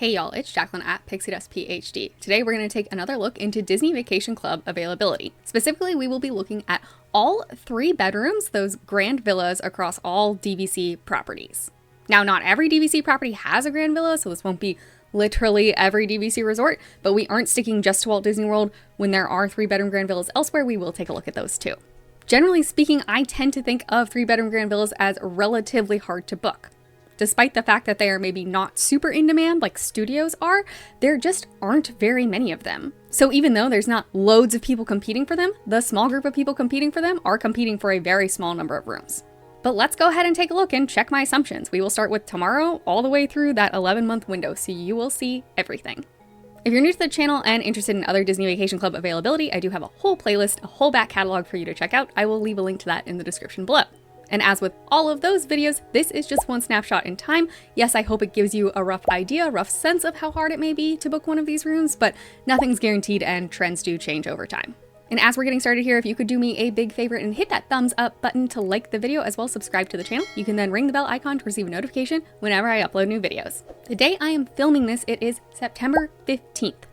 Hey y'all, it's Jacqueline at Pixie Dust PhD. Today we're going to take another look into Disney Vacation Club availability. Specifically, we will be looking at all 3 bedrooms, those grand villas across all DVC properties. Now, not every DVC property has a grand villa, so this won't be literally every DVC resort, but we aren't sticking just to Walt Disney World. When there are 3-bedroom grand villas elsewhere, we will take a look at those too. Generally speaking, I tend to think of 3-bedroom grand villas as relatively hard to book. Despite the fact that they are maybe not super in demand like studios are, there just aren't very many of them. So even though there's not loads of people competing for them, the small group of people competing for them are competing for a very small number of rooms. But let's go ahead and take a look and check my assumptions. We will start with tomorrow all the way through that 11-month window, so you will see everything. If you're new to the channel and interested in other Disney Vacation Club availability, I do have a whole playlist, a whole back catalog for you to check out. I will leave a link to that in the description below. And as with all of those videos, this is just one snapshot in time. Yes, I hope it gives you a rough idea, rough sense of how hard it may be to book one of these rooms, but nothing's guaranteed and trends do change over time. And as we're getting started here, if you could do me a big favor and hit that thumbs up button to like the video as well as subscribe to the channel, you can then ring the bell icon to receive a notification whenever I upload new videos. The day I am filming this, it is September 15th.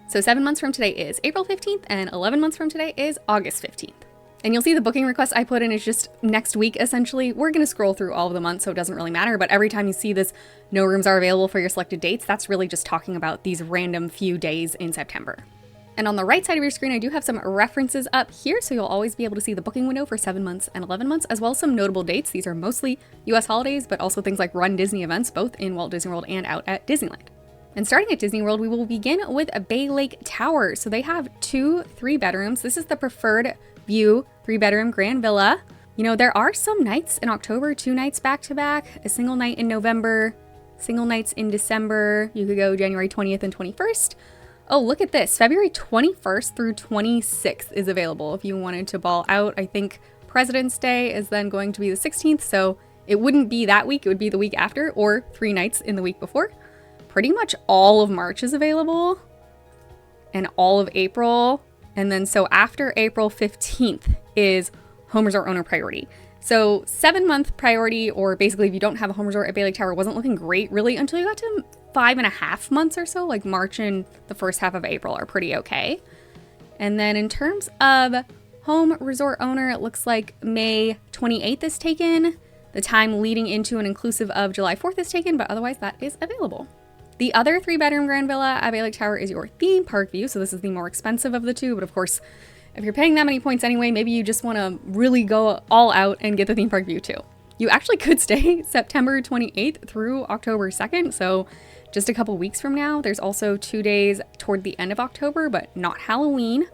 So 7 months from today is April 15th and 11 months from today is August 15th. And you'll see the booking request I put in is just next week, essentially. We're going to scroll through all of the months, so it doesn't really matter. But every time you see this, no rooms are available for your selected dates, that's really just talking about these random few days in September. And on the right side of your screen, I do have some references up here, so you'll always be able to see the booking window for 7 months and 11 months, as well as some notable dates. These are mostly US holidays, but also things like Run Disney events, both in Walt Disney World and out at Disneyland. And starting at Disney World, we will begin with a Bay Lake Tower. So they have 2 3-bedrooms. This is the preferred view 3-bedroom grand villa. You know, there are some nights in October, 2 nights back to back, a single night in November, single nights in December. You could go January 20th and 21st. Oh, look at this. February 21st through 26th is available if you wanted to ball out. I think President's Day is then going to be the 16th, so it wouldn't be that week, it would be the week after, or 3 nights in the week before. Pretty much all of March is available, and all of April. And then so after April 15th is home resort owner priority. So 7-month priority, or basically if you don't have a home resort at Bay Lake Tower, wasn't looking great really until you got to 5.5 months or so. Like March and the first half of April are pretty okay. And then in terms of home resort owner, it looks like May 28th is taken. The time leading into and inclusive of July 4th is taken, but otherwise that is available. The other 3-bedroom grand villa at Bay Lake Tower is your theme park view. So this is the more expensive of the 2, but of course, if you're paying that many points anyway, maybe you just want to really go all out and get the theme park view too. You actually could stay September 28th through October 2nd. So just a couple weeks from now. There's also 2 days toward the end of October, but not Halloween.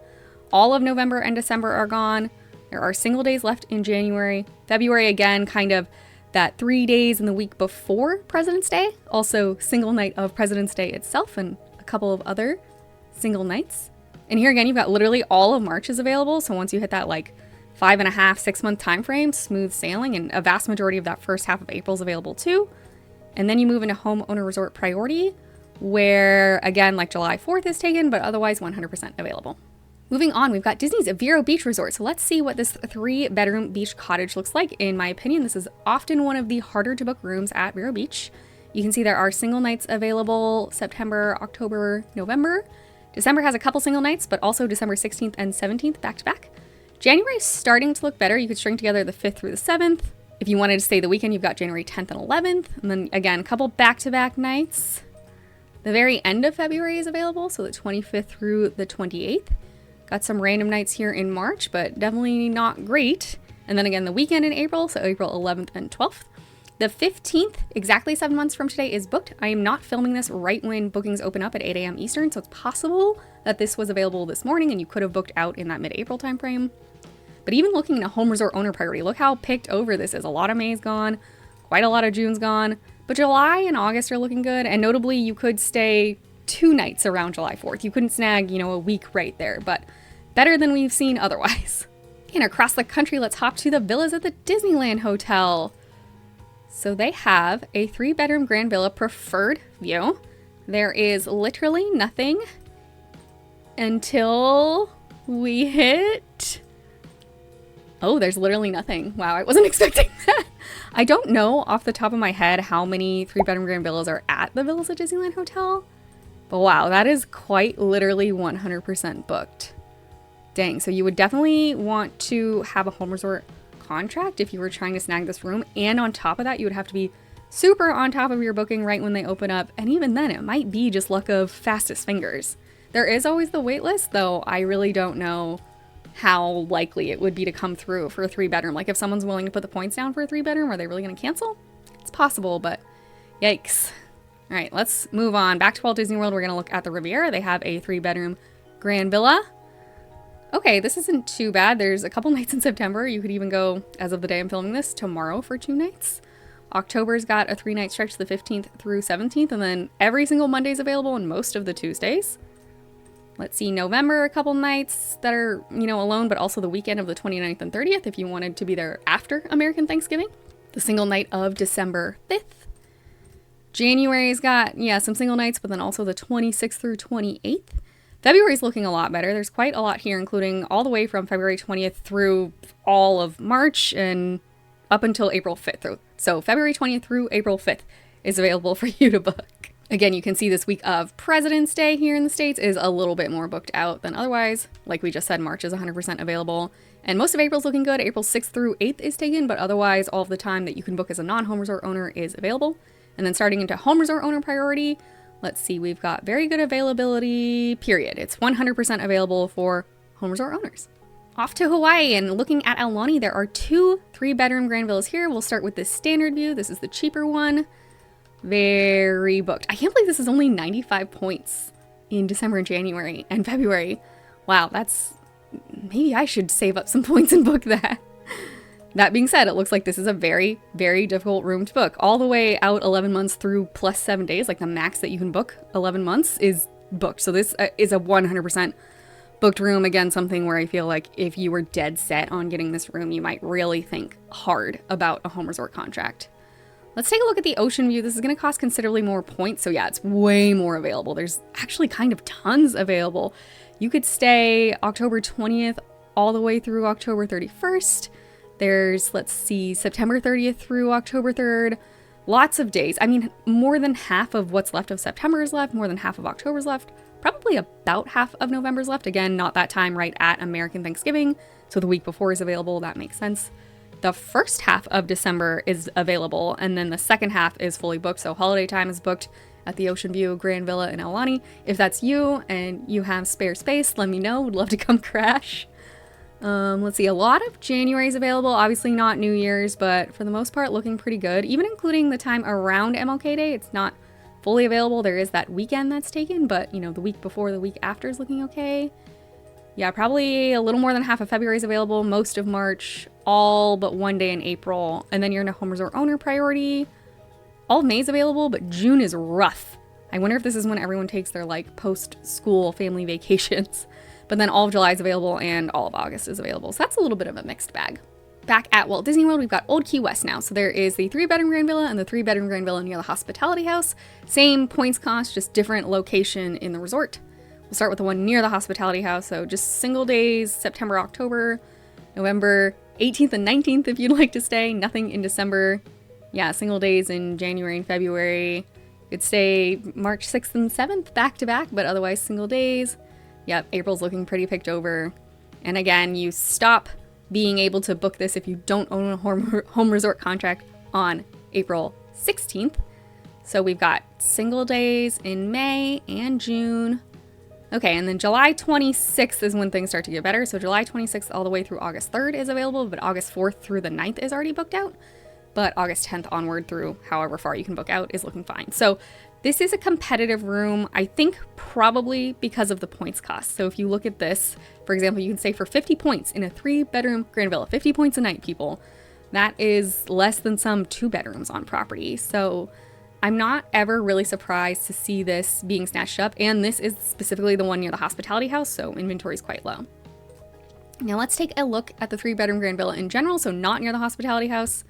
All of November and December are gone. There are single days left in January. February, again, kind of that 3 days in the week before President's Day. Also single night of President's Day itself and a couple of other single nights. And here again, you've got literally all of March is available. So once you hit that like 5.5, 6 month time frame, smooth sailing, and a vast majority of that first half of April is available too. And then you move into homeowner resort priority, where again, like July 4th is taken, but otherwise 100% available. Moving on, we've got Disney's Vero Beach Resort. So let's see what this 3-bedroom beach cottage looks like. In my opinion, this is often one of the harder to book rooms at Vero Beach. You can see there are single nights available September, October, November. December has a couple single nights, but also December 16th and 17th back to back. January is starting to look better. You could string together the 5th through the 7th. If you wanted to stay the weekend, you've got January 10th and 11th. And then again, a couple back-to-back nights. The very end of February is available, so the 25th through the 28th. Got some random nights here in March, but definitely not great. And then again, the weekend in April, so April 11th and 12th. The 15th, exactly 7 months from today, is booked. I am not filming this right when bookings open up at 8 a.m. Eastern, so it's possible that this was available this morning and you could have booked out in that mid-April timeframe. But even looking at a home resort owner priority, look how picked over this is. A lot of May's gone, quite a lot of June's gone, but July and August are looking good. And notably, you could stay 2 nights around July 4th. You couldn't snag, a week right there, but better than we've seen otherwise. And across the country, let's hop to the villas at the Disneyland Hotel. So they have a 3-bedroom grand villa preferred view. There is literally nothing until we hit... Oh, there's literally nothing. Wow, I wasn't expecting that. I don't know off the top of my head how many 3-bedroom grand villas are at the Villas at Disneyland Hotel. But wow, that is quite literally 100% booked. Dang, so you would definitely want to have a home resort contract if you were trying to snag this room. And on top of that, you would have to be super on top of your booking right when they open up. And even then, it might be just luck of fastest fingers. There is always the wait list, though I really don't know how likely it would be to come through for a 3-bedroom. Like if someone's willing to put the points down for a 3-bedroom, are they really going to cancel? It's possible, but yikes. All right, let's move on. Back to Walt Disney World, we're going to look at the Riviera. They have a 3-bedroom grand villa. Okay, this isn't too bad. There's a couple nights in September. You could even go, as of the day I'm filming this, tomorrow for 2 nights. October's got a 3-night stretch, the 15th through 17th, and then every single Monday's available and most of the Tuesdays. Let's see, November, a couple nights that are, alone, but also the weekend of the 29th and 30th if you wanted to be there after American Thanksgiving. The single night of December 5th. January's got, some single nights, but then also the 26th through 28th. February's looking a lot better. There's quite a lot here, including all the way from February 20th through all of March and up until April 5th. So February 20th through April 5th is available for you to book. Again, you can see this week of President's Day here in the States is a little bit more booked out than otherwise. Like we just said, March is 100% available. And most of April's looking good. April 6th through 8th is taken, but otherwise all of the time that you can book as a non-home resort owner is available. And then starting into home resort owner priority, let's see, we've got very good availability, period. It's 100% available for home resort owners. Off to Hawaii and looking at Aulani, there are 2 3-bedroom grand villas here. We'll start with this standard view. This is the cheaper one. Very booked. I can't believe this is only 95 points in December and January and February. Wow, maybe I should save up some points and book that. That being said, it looks like this is a very, very difficult room to book. All the way out 11 months through plus 7 days, like the max that you can book 11 months is booked. So this is a 100% booked room. Again, something where I feel like if you were dead set on getting this room, you might really think hard about a home resort contract. Let's take a look at the ocean view. This is going to cost considerably more points. So yeah, it's way more available. There's actually kind of tons available. You could stay October 20th all the way through October 31st. There's, let's see, September 30th through October 3rd. Lots of days. I mean, more than half of what's left of September is left. More than half of October's left. Probably about half of November's left. Again, not that time right at American Thanksgiving. So the week before is available. That makes sense. The first half of December is available. And then the second half is fully booked. So holiday time is booked at the Ocean View Grand Villa in Aulani. If that's you and you have spare space, let me know. Would love to come crash. Let's see, a lot of January is available, obviously not New Year's, but for the most part looking pretty good. Even including the time around MLK Day, it's not fully available. There is that weekend that's taken, but the week before, the week after is looking okay. Yeah, probably a little more than half of February is available, most of March, all but 1 day in April. And then you're in a home resort owner priority. All of May is available, but June is rough. I wonder if this is when everyone takes their post-school family vacations. But then all of July is available and all of August is available. So that's a little bit of a mixed bag. Back at Walt Disney World, we've got Old Key West now. So there is the 3-bedroom grand villa and the 3-bedroom grand villa near the Hospitality House. Same points cost, just different location in the resort. We'll start with the one near the Hospitality House. So just single days, September, October, November 18th and 19th if you'd like to stay. Nothing in December. Yeah, single days in January and February. You could stay March 6th and 7th back to back, but otherwise single days. Yep, April's looking pretty picked over. And again, you stop being able to book this if you don't own a home resort contract on April 16th. So we've got single days in May and June. Okay, and then July 26th is when things start to get better. So July 26th all the way through August 3rd is available, but August 4th through the 9th is already booked out. But August 10th onward through however far you can book out is looking fine. So this is a competitive room, I think probably because of the points cost. So if you look at this, for example, you can stay for 50 points in a 3-bedroom grand villa, 50 points a night, people. That is less than some 2-bedrooms on property. So I'm not ever really surprised to see this being snatched up. And this is specifically the one near the Hospitality House, so inventory is quite low. Now let's take a look at the 3-bedroom grand villa in general, so not near the Hospitality House.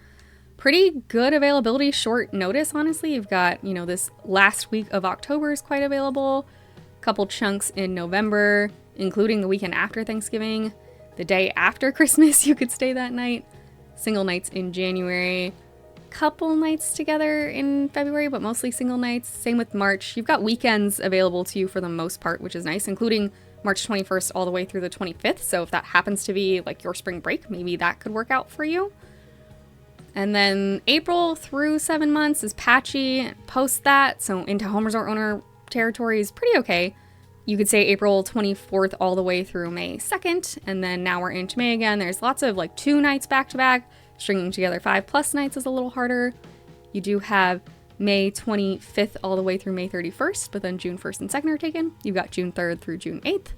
Pretty good availability, short notice, honestly. You've got, this last week of October is quite available. A couple chunks in November, including the weekend after Thanksgiving. The day after Christmas, you could stay that night. Single nights in January. couple nights together in February, but mostly single nights. Same with March. You've got weekends available to you for the most part, which is nice, including March 21st all the way through the 25th. So if that happens to be like your spring break, maybe that could work out for you. And then April through 7 months is patchy. Post that, so into home resort owner territory is pretty okay. You could say April 24th all the way through May 2nd, and then now we're into May again. There's lots of like 2 nights back to back. Stringing together 5+ nights is a little harder. You do have May 25th all the way through May 31st, but then June 1st and 2nd are taken. You've got June 3rd through June 8th.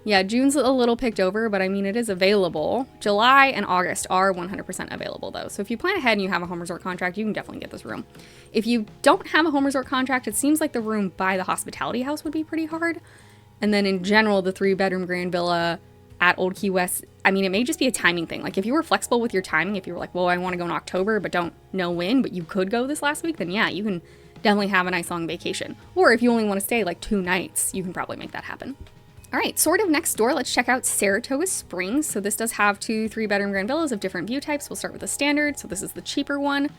Yeah, June's a little picked over, but I mean, it is available. July and August are 100% available though. So if you plan ahead and you have a home resort contract, you can definitely get this room. If you don't have a home resort contract, it seems like the room by the hospitality house would be pretty hard. And then in general, the 3-bedroom grand villa at Old Key West, I mean, it may just be a timing thing. Like if you were flexible with your timing, if you were like, well, I want to go in October, but don't know when, but you could go this last week, then yeah, you can definitely have a nice long vacation. Or if you only want to stay like 2 nights, you can probably make that happen. All right, sort of next door, let's check out Saratoga Springs. So this does have 2 3-bedroom grand villas of different view types. We'll start with the standard. So this is the cheaper one.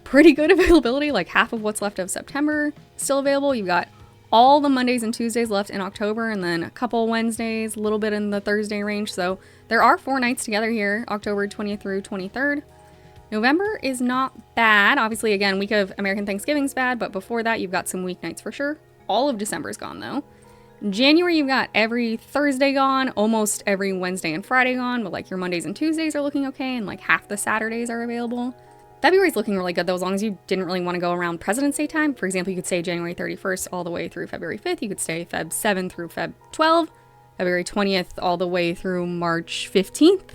Pretty good availability, like half of what's left of September still available. You've got all the Mondays and Tuesdays left in October, and then a couple Wednesdays, a little bit in the Thursday range. So there are 4 nights together here, October 20th through 23rd. November is not bad. Obviously, again, week of American Thanksgiving's bad, but before that, you've got some weeknights for sure. All of December's gone though. January, you've got every Thursday gone, almost every Wednesday and Friday gone, but like your Mondays and Tuesdays are looking okay, and like half the Saturdays are available. February's looking really good though, as long as you didn't really want to go around President's Day time. For example, you could stay January 31st all the way through February 5th. You could stay Feb 7 through Feb 12, February 20th all the way through March 15th.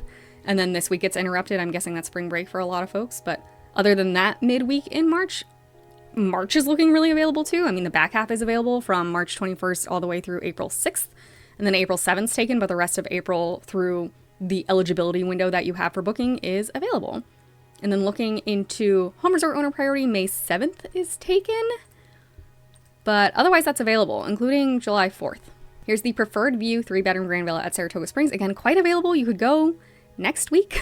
And then this week gets interrupted. I'm guessing that's spring break for a lot of folks. But other than that, midweek in March is looking really available too. I mean, the back half is available from March 21st all the way through April 6th. And then April 7th 's taken, but the rest of April through the eligibility window that you have for booking is available. And then looking into home resort owner priority, May 7th is taken. But otherwise that's available, including July 4th. Here's the preferred view 3-bedroom grand villa at Saratoga Springs. Again, quite available. You could go next week.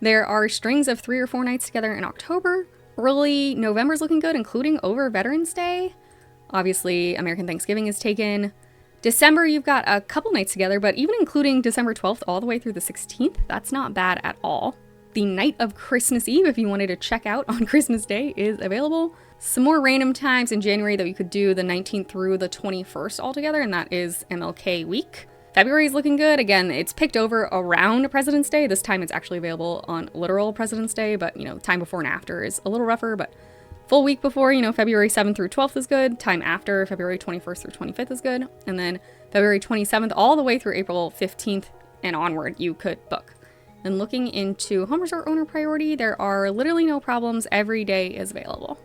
There are strings of 3 or 4 nights together in October. Early November's looking good, including over Veterans Day. Obviously, American Thanksgiving is taken. December, you've got a couple nights together, but even including December 12th all the way through the 16th, that's not bad at all. The night of Christmas Eve, if you wanted to check out on Christmas Day, is available. Some more random times in January that you could do the 19th through the 21st altogether, and that is MLK week. February is looking good. Again, it's picked over around President's Day. This time it's actually available on literal President's Day, but time before and after is a little rougher, but full week before, February 7th through 12th is good. Time after, February 21st through 25th is good. And then February 27th all the way through April 15th and onward, you could book. And looking into home resort owner priority, there are literally no problems. Every day is available.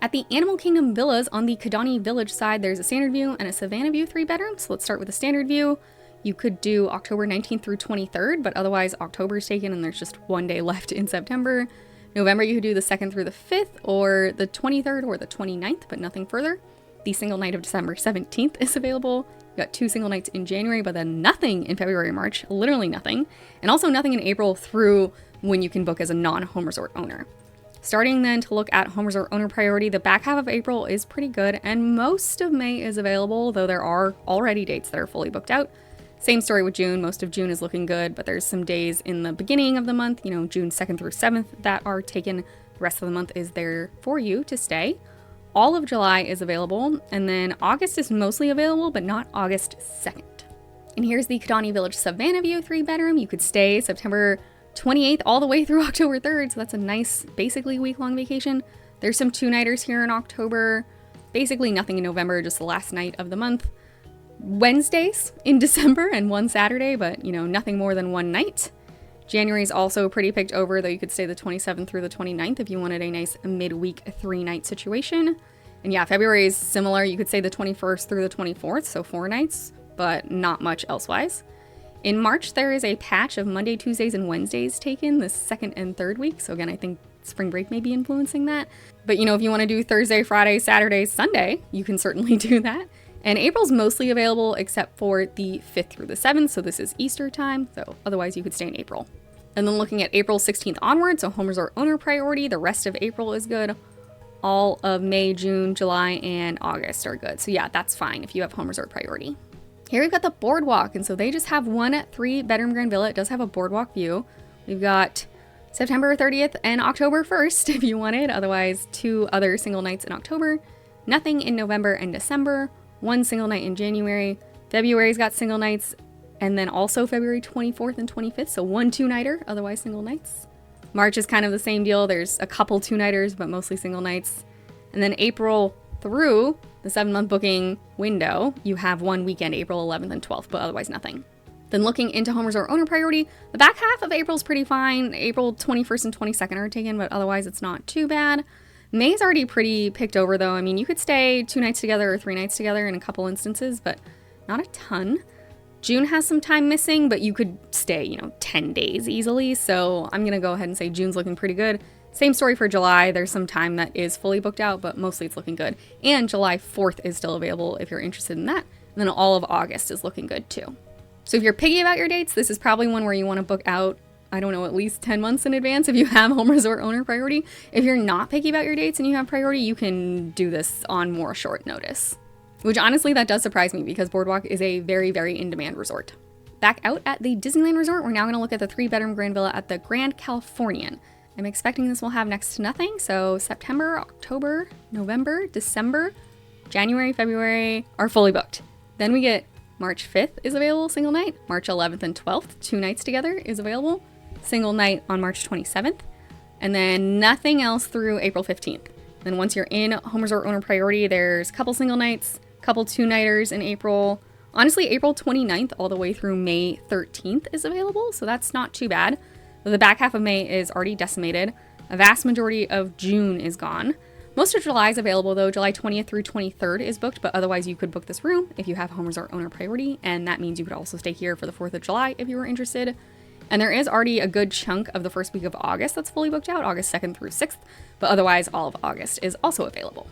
At the Animal Kingdom Villas on the Kidani Village side, there's a standard view and a Savannah view 3-bedroom. So let's start with the standard view. You could do October 19th through 23rd, but otherwise October is taken and there's just 1 day left in September. November, you could do the 2nd through the 5th or the 23rd or the 29th, but nothing further. The single night of December 17th is available. You got 2 single nights in January, but then nothing in February or March, literally nothing. And also nothing in April through when you can book as a non-home resort owner. Starting then to look at home resort owner priority, the back half of April is pretty good and most of May is available, though there are already dates that are fully booked out. Same story with June. Most of June is looking good, but there's some days in the beginning of the month, June 2nd through 7th that are taken. The rest of the month is there for you to stay. All of July is available, and then August is mostly available, but not August 2nd. And here's the Kidani Village Savannah view 3-bedroom. You could stay September 28th all the way through October 3rd, so that's a nice, basically week-long vacation. There's some 2-nighters here in October. Basically nothing in November, just the last night of the month. Wednesdays in December and 1 Saturday, but nothing more than 1 night. January is also pretty picked over, though you could stay the 27th through the 29th if you wanted a nice midweek 3-night situation. And yeah, February is similar. You could stay the 21st through the 24th, so 4 nights, but not much elsewise. In March, there is a patch of Monday, Tuesdays, and Wednesdays taken the 2nd and 3rd week. So again, I think spring break may be influencing that. But if you want to do Thursday, Friday, Saturday, Sunday, you can certainly do that. And April's mostly available except for the 5th through the 7th, so this is Easter time, so otherwise you could stay in April. And then looking at April 16th onward, so home resort owner priority, the rest of April is good. All of May, June, July, and August are good. So yeah, that's fine if you have home resort priority. Here we've got the BoardWalk, and so they just have one 3-bedroom grand villa. It does have a BoardWalk view. We've got September 30th and October 1st if you wanted, otherwise 2 other single nights in October. Nothing in November and December, 1 single night in January. February's got single nights, and then also February 24th and 25th, so 1 2-nighter, otherwise single nights. March is kind of the same deal. There's a couple 2-nighters, but mostly single nights. And then April through the 7-month booking window, you have 1 weekend, April 11th and 12th, but otherwise nothing. Then looking into home resort owner priority, the back half of April's pretty fine. April 21st and 22nd are taken, but otherwise it's not too bad. May's already pretty picked over though. I mean, you could stay 2 nights together or 3 nights together in a couple instances, but not a ton. June has some time missing, but you could stay, 10 days easily. So I'm going to go ahead and say June's looking pretty good. Same story for July. There's some time that is fully booked out, but mostly it's looking good. And July 4th is still available if you're interested in that. And then all of August is looking good too. So if you're picky about your dates, this is probably one where you want to book out, I don't know, at least 10 months in advance if you have home resort owner priority. If you're not picky about your dates and you have priority, you can do this on more short notice. Which honestly, that does surprise me because BoardWalk is a very, very in-demand resort. Back out at the Disneyland Resort, we're now going to look at the 3-bedroom grand villa at the Grand Californian. I'm expecting this will have next to nothing, so September, October, November, December, January, February are fully booked. Then we get March 5th is available, single night. March 11th and 12th, 2 nights together is available. Single night on March 27th. And then nothing else through April 15th. Then once you're in home resort owner priority, there's a couple single nights, couple 2-nighters in April. Honestly, April 29th all the way through May 13th is available, so that's not too bad. The back half of May is already decimated. A vast majority of June is gone. Most of July is available though. July 20th through 23rd is booked, but otherwise you could book this room if you have home resort owner priority, and that means you could also stay here for the 4th of July if you were interested. And there is already a good chunk of the first week of August that's fully booked out, August 2nd through 6th, but otherwise all of August is also available.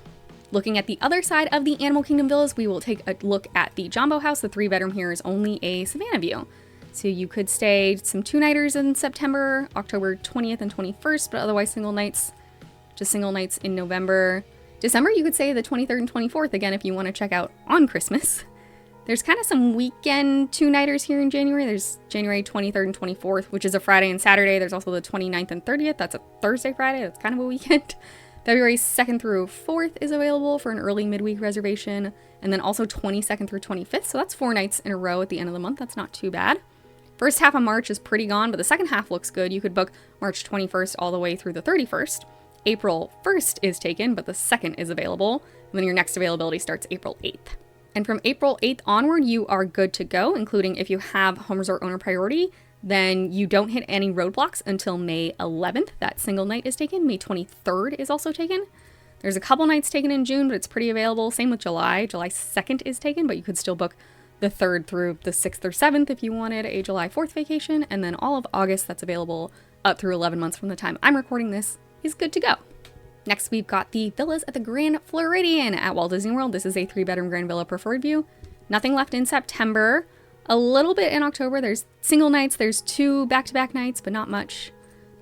Looking at the other side of the Animal Kingdom villas, we will take a look at the Jambo House. The 3-bedroom here is only a Savannah view. So you could stay some 2-nighters in September, October 20th and 21st, but otherwise single nights, just single nights in November. December, you could stay the 23rd and 24th, again, if you want to check out on Christmas. There's kind of some weekend 2-nighters here in January. There's January 23rd and 24th, which is a Friday and Saturday. There's also the 29th and 30th. That's a Thursday, Friday. That's kind of a weekend. February 2nd through 4th is available for an early midweek reservation, and then also 22nd through 25th, so that's 4 nights in a row at the end of the month. That's not too bad. First half of March is pretty gone, but the second half looks good. You could book March 21st all the way through the 31st. April 1st is taken, but the 2nd is available, and then your next availability starts April 8th. And from April 8th onward, you are good to go, including if you have home resort owner priority, then you don't hit any roadblocks until May 11th. That single night is taken. May 23rd is also taken. There's a couple nights taken in June, but it's pretty available. Same with July. July 2nd is taken, but you could still book the 3rd through the 6th or 7th if you wanted a July 4th vacation. And then all of August that's available up through 11 months from the time I'm recording this is good to go. Next, we've got the villas at the Grand Floridian at Walt Disney World. This is a 3-bedroom grand villa preferred view. Nothing left in September. A little bit in October. There's single nights. There's 2 back-to-back nights, but not much.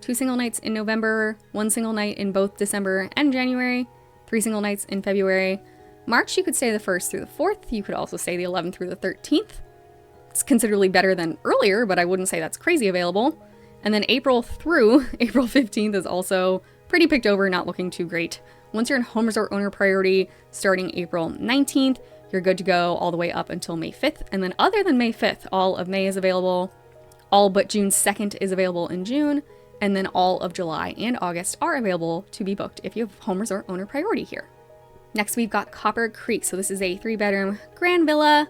2 single nights in November, 1 single night in both December and January, 3 single nights in February. March, you could stay the 1st through the 4th. You could also stay the 11th through the 13th. It's considerably better than earlier, but I wouldn't say that's crazy available. And then April through April 15th is also pretty picked over, not looking too great. Once you're in home resort owner priority, starting April 19th, you're good to go all the way up until May 5th. And then other than May 5th, all of May is available. All but June 2nd is available in June. And then all of July and August are available to be booked if you have home resort owner priority here. Next, we've got Copper Creek. So this is a 3-bedroom grand villa.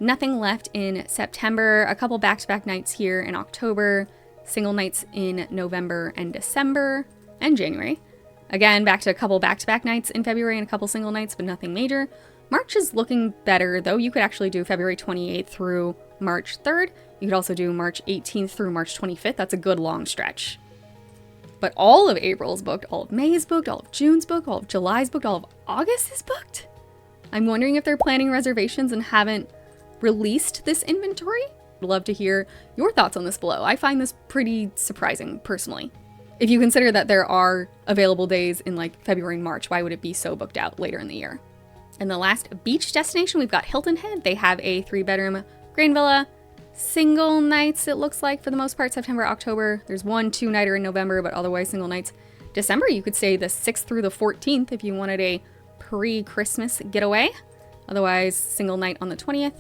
Nothing left in September. A couple back-to-back nights here in October. Single nights in November and December and January. Again, back to a couple back-to-back nights in February and a couple single nights, but nothing major. March is looking better, though. You could actually do February 28th through March 3rd. You could also do March 18th through March 25th. That's a good long stretch. But all of April is booked, all of May is booked, all of June's booked, all of July's booked, all of August is booked. I'm wondering if they're planning reservations and haven't released this inventory. I'd love to hear your thoughts on this below. I find this pretty surprising, personally. If you consider that there are available days in like February and March, why would it be so booked out later in the year? And the last beach destination, we've got Hilton Head. They have a 3-bedroom grand villa, single nights, it looks like, for the most part, September, October. There's 1 2-nighter in November, but otherwise single nights. December, you could say the 6th through the 14th if you wanted a pre-Christmas getaway. Otherwise, single night on the 20th.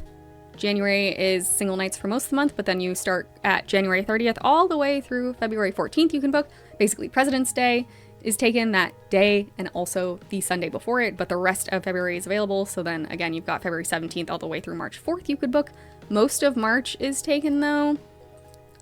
January is single nights for most of the month, but then you start at January 30th all the way through February 14th you can book. Basically, President's Day is taken that day and also the Sunday before it, but the rest of February is available. So then again, you've got February 17th all the way through March 4th you could book. Most of March is taken though.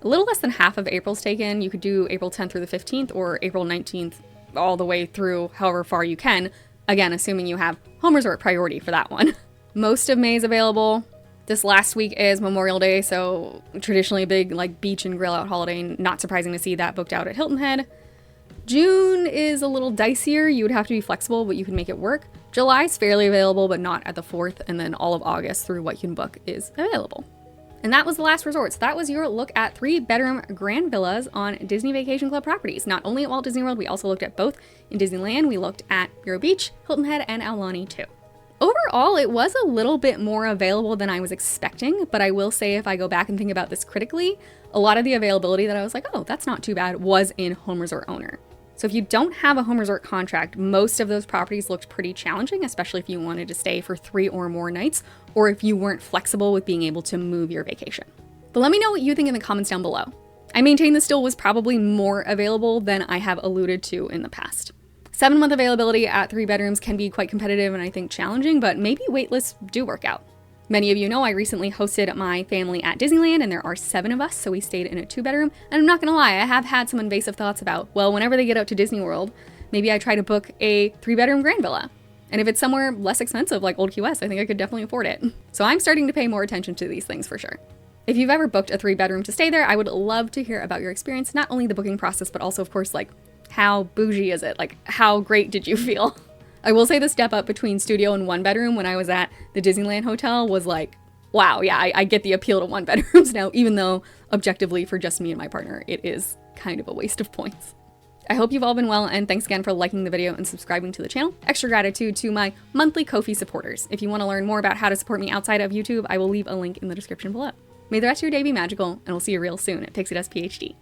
A little less than half of April's taken. You could do April 10th through the 15th or April 19th all the way through however far you can. Again, assuming you have home resort priority for that one. Most of May is available. This last week is Memorial Day, so traditionally a big like beach and grill out holiday. Not surprising to see that booked out at Hilton Head. June is a little dicier. You would have to be flexible, but you can make it work. July is fairly available, but not at the 4th, and then all of August through what you can book is available. And that was the last resort. So that was your look at 3-bedroom grand villas on Disney Vacation Club properties. Not only at Walt Disney World, we also looked at both in Disneyland. We looked at Vero Beach, Hilton Head, and Aulani too. Overall, it was a little bit more available than I was expecting, but I will say if I go back and think about this critically, a lot of the availability that I was like, oh, that's not too bad, was in home resort owner. So if you don't have a home resort contract, most of those properties looked pretty challenging, especially if you wanted to stay for 3 or more nights, or if you weren't flexible with being able to move your vacation. But let me know what you think in the comments down below. I maintain this still was probably more available than I have alluded to in the past. 7-month availability at 3 bedrooms can be quite competitive and I think challenging, but maybe waitlists do work out. Many of you know I recently hosted my family at Disneyland and there are 7 of us, so we stayed in a 2-bedroom. And I'm not gonna lie, I have had some invasive thoughts about, well, whenever they get out to Disney World, maybe I try to book a 3-bedroom grand villa. And if it's somewhere less expensive like Old Key West, I think I could definitely afford it. So I'm starting to pay more attention to these things for sure. If you've ever booked a 3-bedroom to stay there, I would love to hear about your experience, not only the booking process, but also of course, like, how bougie is it? Like, how great did you feel? I will say the step up between studio and 1-bedroom when I was at the Disneyland hotel was like, wow, yeah, I get the appeal to 1-bedrooms now, even though objectively for just me and my partner, it is kind of a waste of points. I hope you've all been well, and thanks again for liking the video and subscribing to the channel. Extra gratitude to my monthly Ko-fi supporters. If you want to learn more about how to support me outside of YouTube, I will leave a link in the description below. May the rest of your day be magical, and we'll see you real soon at Pixie Dust PhD.